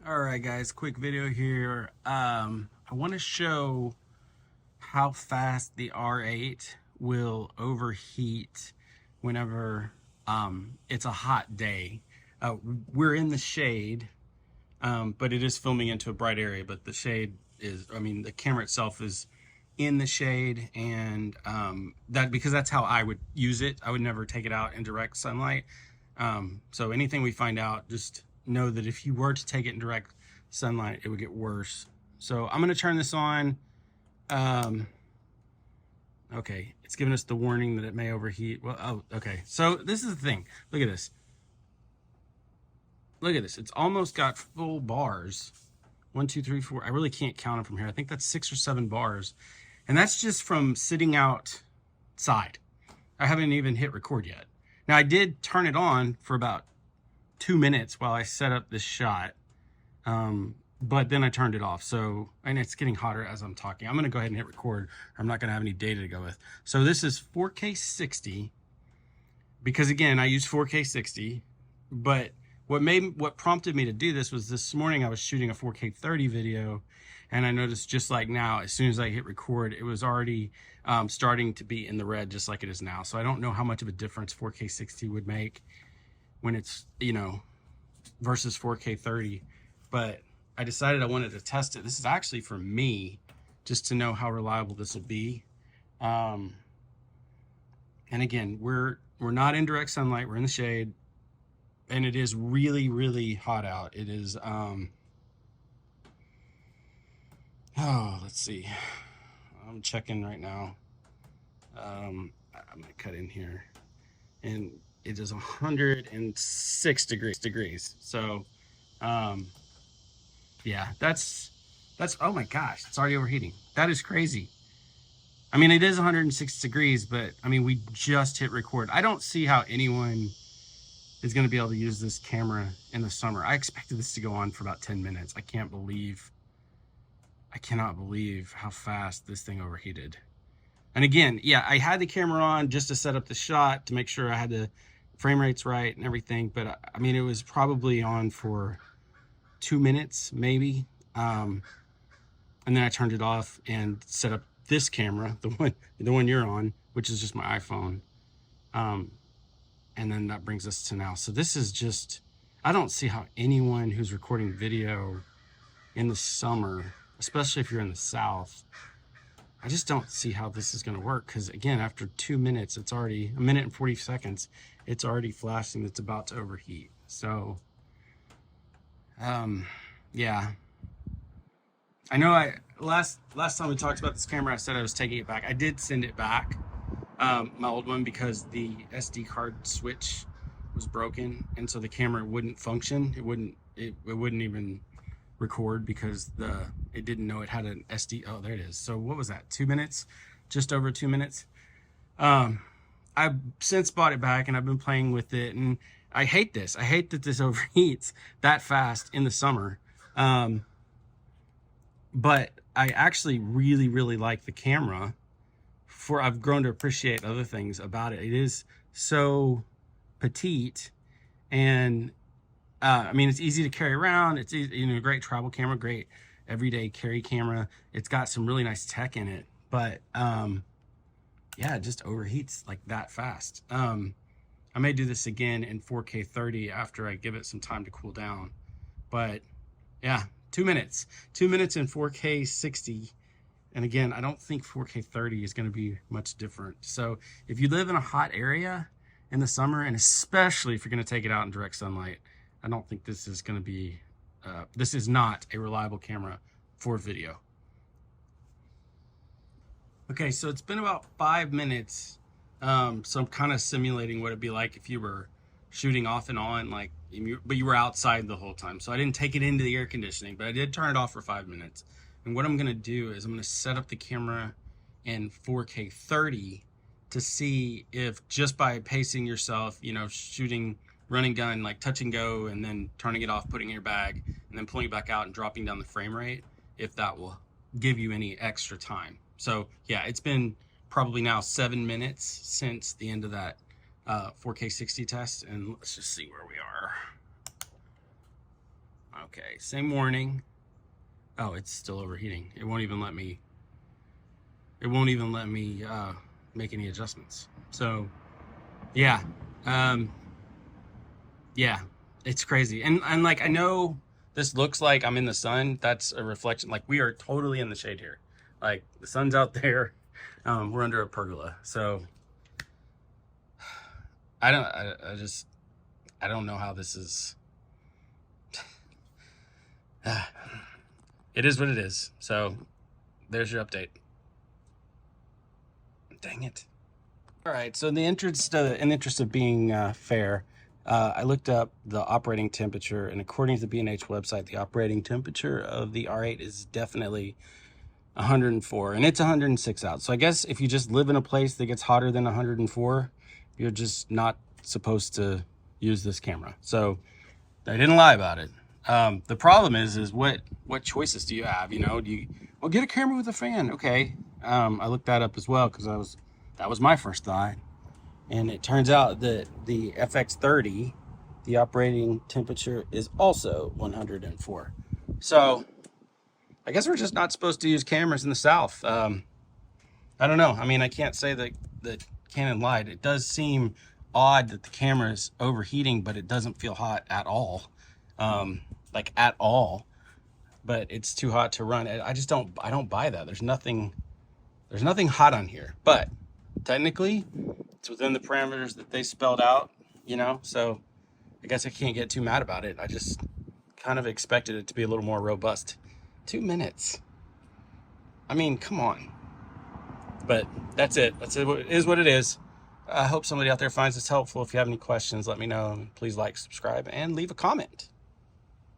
All right, guys, quick video here. I want to show how fast the R8 will overheat whenever it's a hot day. We're in the shade, but it is filming into a bright area, but the shade is, the camera itself is in the shade, and because that's how I would use it. I would never take it out in direct sunlight. So anything we find out, just know that if you were to take it in direct sunlight, it would get worse. So I'm going to turn this on. Okay, it's giving us the warning that it may overheat. Well, oh, okay. So this is the thing. Look at this. Look at this. It's almost got full bars. 1, 2, 3, 4. I really can't count them from here. I think that's 6 or 7 bars. And that's just from sitting outside. I haven't even hit record yet. Now, I did turn it on for about 2 minutes while I set up this shot, but then I turned it off. So, and it's getting hotter as I'm talking. I'm going to go ahead and hit record. I'm not going to have any data to go with. So this is 4K 60, because again, I use 4K 60, but what prompted me to do this was this morning I was shooting a 4K 30 video, and I noticed just like now, as soon as I hit record, it was already starting to be in the red just like it is now. So I don't know how much of a difference 4K 60 would make when it's, versus 4K 30, but I decided I wanted to test it. This is actually for me, just to know how reliable this will be. And again, we're not in direct sunlight, we're in the shade, and it is really, really hot out. It is, let's see. I'm checking right now. I'm gonna cut in here, and it is 106 degrees. So, yeah, that's, oh my gosh, it's already overheating. That is crazy. I mean, it is 106 degrees, but I mean, we just hit record. I don't see how anyone is going to be able to use this camera in the summer. I expected this to go on for about 10 minutes. I cannot believe how fast this thing overheated. And again, yeah, I had the camera on just to set up the shot to make sure I had the frame rates right and everything. But I mean, it was probably on for 2 minutes, maybe. And then I turned it off and set up this camera, the one you're on, which is just my iPhone. And then that brings us to now. So this is just, I don't see how anyone who's recording video in the summer, especially if you're in the South, I just don't see how this is going to work. Because again, after 2 minutes, it's already 1 minute and 40 seconds. It's already flashing. It's about to overheat. So, yeah. I know last time we talked about this camera, I said I was taking it back. I did send it back, my old one, because the SD card switch was broken, and so the camera wouldn't function. It wouldn't even record because it didn't know it had an SD. Oh, there it is. So what was that? 2 minutes, just over 2 minutes. I've since bought it back, and I've been playing with it, and I hate this. I hate that this overheats that fast in the summer. But I actually really, really like the camera. I've grown to appreciate other things about it. It is so petite, and I mean, it's easy to carry around. It's easy, great travel camera, great everyday carry camera. It's got some really nice tech in it, but yeah, it just overheats like that fast. I may do this again in 4K 30 after I give it some time to cool down, but yeah, 2 minutes in 4K 60. And again, I don't think 4K 30 is going to be much different. So if you live in a hot area in the summer, and especially if you're going to take it out in direct sunlight, I don't think this is going to be, this is not a reliable camera for video. Okay, so it's been about 5 minutes. So I'm kind of simulating what it'd be like if you were shooting off and on, but you were outside the whole time. So I didn't take it into the air conditioning, but I did turn it off for 5 minutes. And what I'm gonna do is I'm gonna set up the camera in 4K 30 to see if, just by pacing yourself, shooting, running gun, like touch and go, and then turning it off, putting it in your bag, and then pulling it back out and dropping down the frame rate, if that will give you any extra time. So yeah, it's been probably now 7 minutes since the end of that 4K 60 test, and let's just see where we are. Okay, same warning. Oh, it's still overheating. It won't even let me, make any adjustments. So yeah, yeah, it's crazy. And like, I know this looks like I'm in the sun. That's a reflection. Like, we are totally in the shade here. Like, the sun's out there. We're under a pergola. So I don't know how this is. It is what it is. So there's your update. Dang it. All right, so in the interest of being fair, I looked up the operating temperature, and according to the B&H website, the operating temperature of the R8 is definitely 104, and it's 106 out. So I guess if you just live in a place that gets hotter than 104, you're just not supposed to use this camera. So they didn't lie about it. The problem is what choices do you have? You know, well, get a camera with a fan. Okay. I looked that up as well, because that was my first thought. And it turns out that the FX30, the operating temperature is also 104. So I guess we're just not supposed to use cameras in the South. I don't know. I mean, I can't say that Canon lied. It does seem odd that the camera is overheating, but it doesn't feel hot at all. Like, at all. But it's too hot to run. I don't buy that. There's nothing hot on here. But technically, it's within the parameters that they spelled out, you know? So I guess I can't get too mad about it. I just kind of expected it to be a little more robust. 2 minutes. I mean, come on. But that's it. That's it. It is what it is. I hope somebody out there finds this helpful. If you have any questions, let me know. Please like, subscribe, and leave a comment.